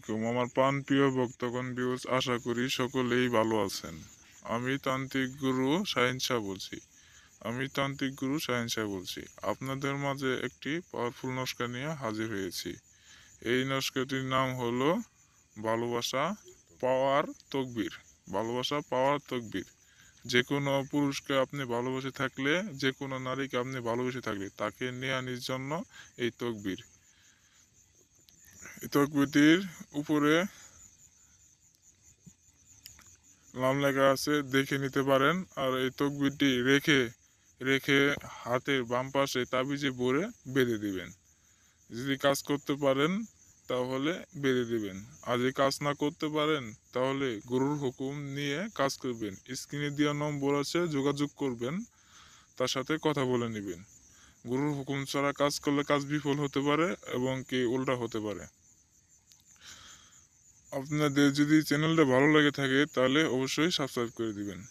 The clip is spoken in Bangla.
আলাইকুম আমার প্রাণপ্রিয় ভক্তগণ ভিউয়ার্স, আশা করি সকলেই ভালো আছেন। আমি তান্ত্রিক গুরু শাহিন শাহ বলছি। আপনাদের মাঝে একটি পাওয়ারফুল নস্কা নিয়ে হাজির হয়েছি। এই নস্কাটির নাম হলো ভালোবাসা পাওয়ার তকবীর। ভালোবাসা পাওয়ার তকবীর। যে কোনো পুরুষকে আপনি ভালোবেসে থাকলে, যে কোনো নারীকে আপনি ভালোবেসে থাকলে তাকে নিয়ে আনার জন্য এই তকবীর। এই তকবীরটির উপরে নাম লেখা আছে, দেখে নিতে পারেন। আর এই তকবিরটি রেখে রেখে হাতের বাম পাশে তাবিজে ভরে বেঁধে দিবেন। যদি কাজ করতে পারেন তাহলে বেঁধে দিবেন, আর যদি কাজ না করতে পারেন তাহলে গুরুর হুকুম নিয়ে কাজ করবেন। স্ক্রিনে দেওয়া নম্বর আছে, যোগাযোগ করবেন, তার সাথে কথা বলে নেবেন। গুরুর হুকুম ছাড়া কাজ করলে কাজ বিফল হতে পারে এবং কি উল্টা হতে পারে। আপনাদের যদি চ্যানেলটা ভালো লাগে থাকে তাহলে অবশ্যই সাবস্ক্রাইব করে দিবেন।